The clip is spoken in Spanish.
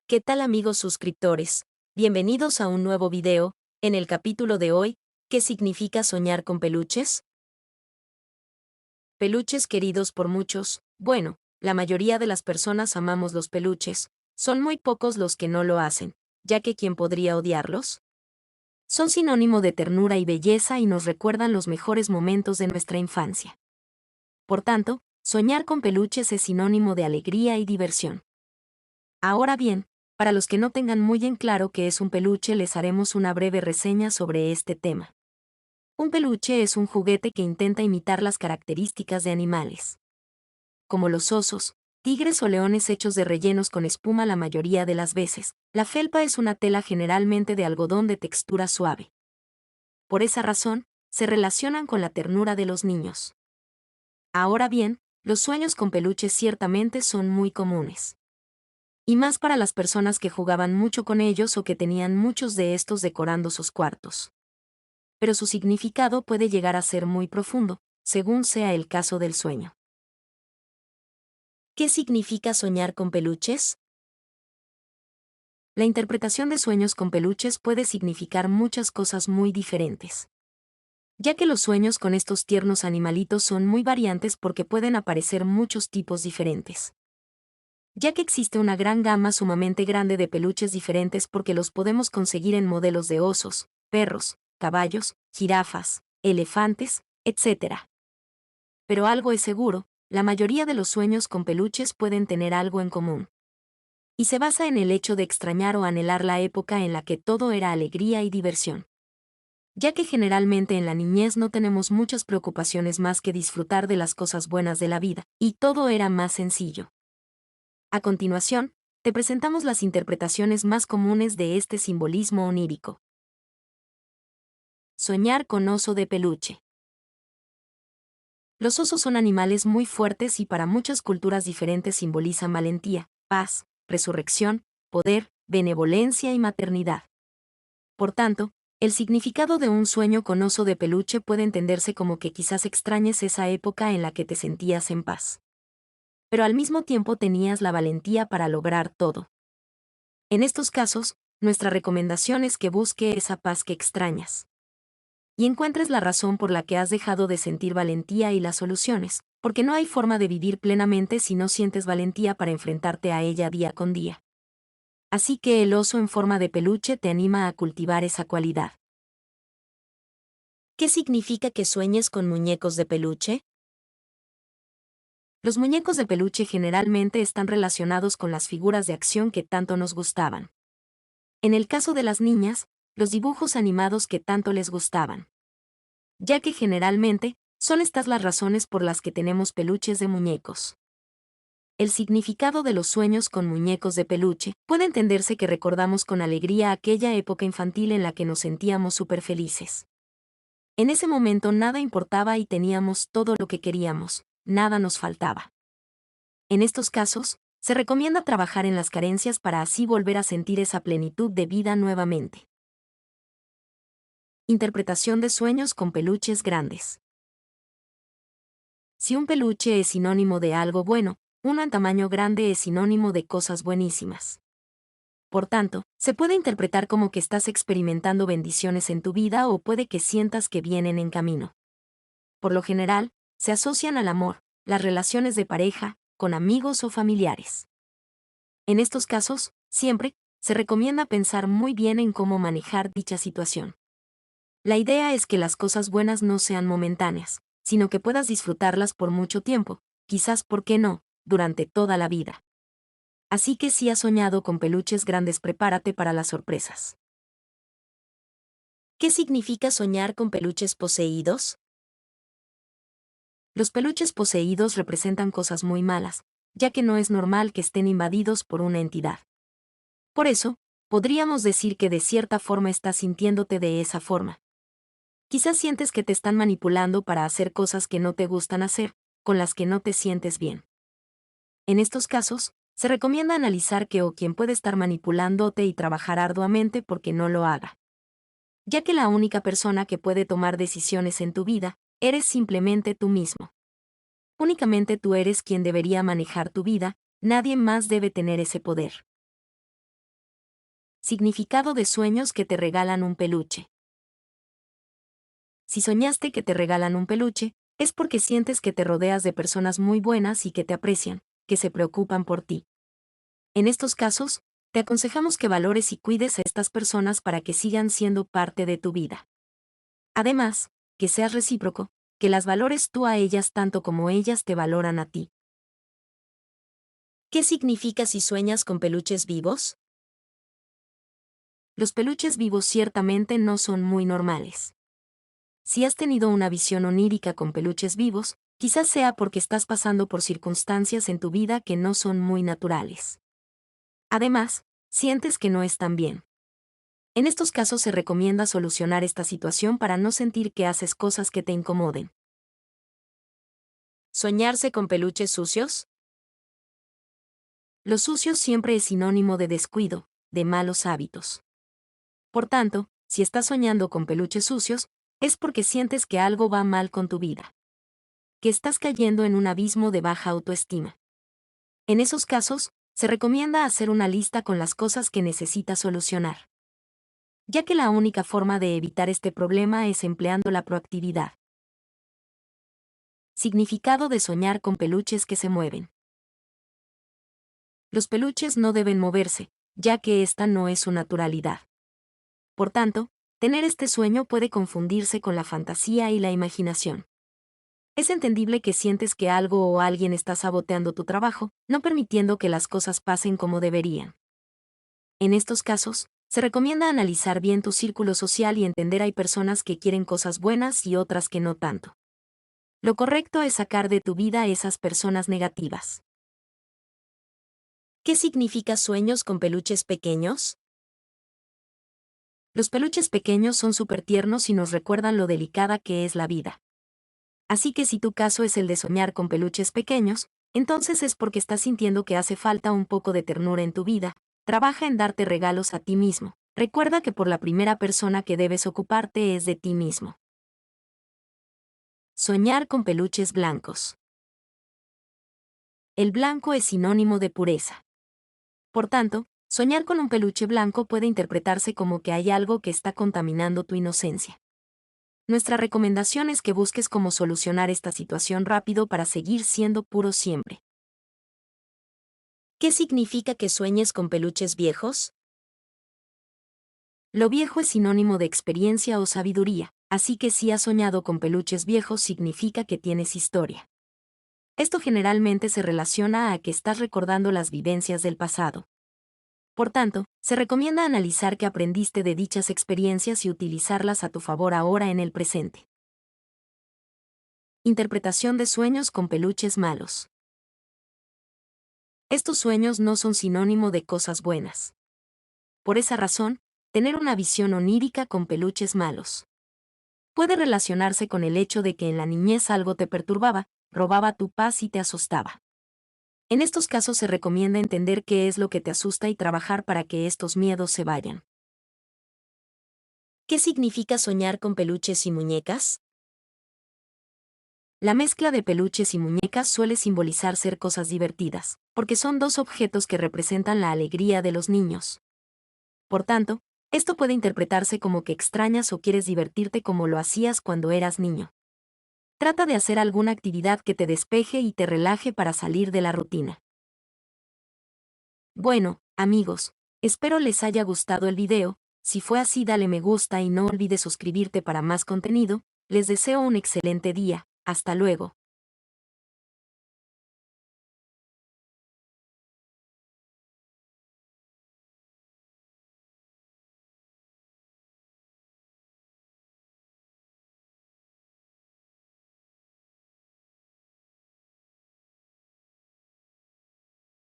¿Qué tal amigos suscriptores? Bienvenidos a un nuevo video. En el capítulo de hoy, ¿qué significa soñar con peluches? Peluches queridos por muchos. Bueno, la mayoría de las personas amamos los peluches. Son muy pocos los que no lo hacen, ya que ¿quién podría odiarlos? Son sinónimo de ternura y belleza y nos recuerdan los mejores momentos de nuestra infancia. Por tanto, soñar con peluches es sinónimo de alegría y diversión. Ahora bien, para los que no tengan muy en claro qué es un peluche, les haremos una breve reseña sobre este tema. Un peluche es un juguete que intenta imitar las características de animales, como los osos, tigres o leones hechos de rellenos con espuma la mayoría de las veces. La felpa es una tela generalmente de algodón de textura suave. Por esa razón, se relacionan con la ternura de los niños. Ahora bien, los sueños con peluches ciertamente son muy comunes. Y más para las personas que jugaban mucho con ellos o que tenían muchos de estos decorando sus cuartos. Pero su significado puede llegar a ser muy profundo, según sea el caso del sueño. ¿Qué significa soñar con peluches? La interpretación de sueños con peluches puede significar muchas cosas muy diferentes. Ya que los sueños con estos tiernos animalitos son muy variantes porque pueden aparecer muchos tipos diferentes. Ya que existe una gran gama sumamente grande de peluches diferentes porque los podemos conseguir en modelos de osos, perros, caballos, jirafas, elefantes, etc. Pero algo es seguro, la mayoría de los sueños con peluches pueden tener algo en común. Y se basa en el hecho de extrañar o anhelar la época en la que todo era alegría y diversión. Ya que generalmente en la niñez no tenemos muchas preocupaciones más que disfrutar de las cosas buenas de la vida, y todo era más sencillo. A continuación, te presentamos las interpretaciones más comunes de este simbolismo onírico. Soñar con oso de peluche. Los osos son animales muy fuertes y para muchas culturas diferentes simbolizan valentía, paz, resurrección, poder, benevolencia y maternidad. Por tanto, el significado de un sueño con oso de peluche puede entenderse como que quizás extrañes esa época en la que te sentías en paz. Pero al mismo tiempo tenías la valentía para lograr todo. En estos casos, nuestra recomendación es que busque esa paz que extrañas. Y encuentres la razón por la que has dejado de sentir valentía y las soluciones, porque no hay forma de vivir plenamente si no sientes valentía para enfrentarte a ella día con día. Así que el oso en forma de peluche te anima a cultivar esa cualidad. ¿Qué significa que sueñes con muñecos de peluche? Los muñecos de peluche generalmente están relacionados con las figuras de acción que tanto nos gustaban. En el caso de las niñas, los dibujos animados que tanto les gustaban. Ya que generalmente, son estas las razones por las que tenemos peluches de muñecos. El significado de los sueños con muñecos de peluche puede entenderse que recordamos con alegría aquella época infantil en la que nos sentíamos súper felices. En ese momento nada importaba y teníamos todo lo que queríamos, nada nos faltaba. En estos casos, se recomienda trabajar en las carencias para así volver a sentir esa plenitud de vida nuevamente. Interpretación de sueños con peluches grandes. Si un peluche es sinónimo de algo bueno, uno en tamaño grande es sinónimo de cosas buenísimas. Por tanto, se puede interpretar como que estás experimentando bendiciones en tu vida o puede que sientas que vienen en camino. Por lo general, se asocian al amor, las relaciones de pareja, con amigos o familiares. En estos casos, siempre, se recomienda pensar muy bien en cómo manejar dicha situación. La idea es que las cosas buenas no sean momentáneas, sino que puedas disfrutarlas por mucho tiempo, quizás, ¿por qué no?, durante toda la vida. Así que si has soñado con peluches grandes, prepárate para las sorpresas. ¿Qué significa soñar con peluches poseídos? Los peluches poseídos representan cosas muy malas, ya que no es normal que estén invadidos por una entidad. Por eso, podríamos decir que de cierta forma estás sintiéndote de esa forma. Quizás sientes que te están manipulando para hacer cosas que no te gustan hacer, con las que no te sientes bien. En estos casos, se recomienda analizar qué o quién puede estar manipulándote y trabajar arduamente porque no lo haga. Ya que la única persona que puede tomar decisiones en tu vida, eres simplemente tú mismo. Únicamente tú eres quien debería manejar tu vida, nadie más debe tener ese poder. Significado de sueños que te regalan un peluche. Si soñaste que te regalan un peluche, es porque sientes que te rodeas de personas muy buenas y que te aprecian, que se preocupan por ti. En estos casos, te aconsejamos que valores y cuides a estas personas para que sigan siendo parte de tu vida. Además, que seas recíproco, que las valores tú a ellas tanto como ellas te valoran a ti. ¿Qué significa si sueñas con peluches vivos? Los peluches vivos ciertamente no son muy normales. Si has tenido una visión onírica con peluches vivos, quizás sea porque estás pasando por circunstancias en tu vida que no son muy naturales. Además, sientes que no están bien. En estos casos se recomienda solucionar esta situación para no sentir que haces cosas que te incomoden. ¿Soñarse con peluches sucios? Lo sucio siempre es sinónimo de descuido, de malos hábitos. Por tanto, si estás soñando con peluches sucios, es porque sientes que algo va mal con tu vida. Que estás cayendo en un abismo de baja autoestima. En esos casos, se recomienda hacer una lista con las cosas que necesitas solucionar. Ya que la única forma de evitar este problema es empleando la proactividad. Significado de soñar con peluches que se mueven. Los peluches no deben moverse, ya que esta no es su naturalidad. Por tanto, tener este sueño puede confundirse con la fantasía y la imaginación. Es entendible que sientes que algo o alguien está saboteando tu trabajo, no permitiendo que las cosas pasen como deberían. En estos casos, se recomienda analizar bien tu círculo social y entender hay personas que quieren cosas buenas y otras que no tanto. Lo correcto es sacar de tu vida a esas personas negativas. ¿Qué significa sueños con peluches pequeños? Los peluches pequeños son súper tiernos y nos recuerdan lo delicada que es la vida. Así que si tu caso es el de soñar con peluches pequeños, entonces es porque estás sintiendo que hace falta un poco de ternura en tu vida. Trabaja en darte regalos a ti mismo. Recuerda que por la primera persona que debes ocuparte es de ti mismo. Soñar con peluches blancos. El blanco es sinónimo de pureza. Por tanto, soñar con un peluche blanco puede interpretarse como que hay algo que está contaminando tu inocencia. Nuestra recomendación es que busques cómo solucionar esta situación rápido para seguir siendo puro siempre. ¿Qué significa que sueñes con peluches viejos? Lo viejo es sinónimo de experiencia o sabiduría, así que si has soñado con peluches viejos significa que tienes historia. Esto generalmente se relaciona a que estás recordando las vivencias del pasado. Por tanto, se recomienda analizar qué aprendiste de dichas experiencias y utilizarlas a tu favor ahora en el presente. Interpretación de sueños con peluches malos. Estos sueños no son sinónimo de cosas buenas. Por esa razón, tener una visión onírica con peluches malos puede relacionarse con el hecho de que en la niñez algo te perturbaba, robaba tu paz y te asustaba. En estos casos se recomienda entender qué es lo que te asusta y trabajar para que estos miedos se vayan. ¿Qué significa soñar con peluches y muñecas? La mezcla de peluches y muñecas suele simbolizar ser cosas divertidas, porque son dos objetos que representan la alegría de los niños. Por tanto, esto puede interpretarse como que extrañas o quieres divertirte como lo hacías cuando eras niño. Trata de hacer alguna actividad que te despeje y te relaje para salir de la rutina. Bueno, amigos, espero les haya gustado el video. Si fue así, dale me gusta y no olvides suscribirte para más contenido. Les deseo un excelente día. Hasta luego.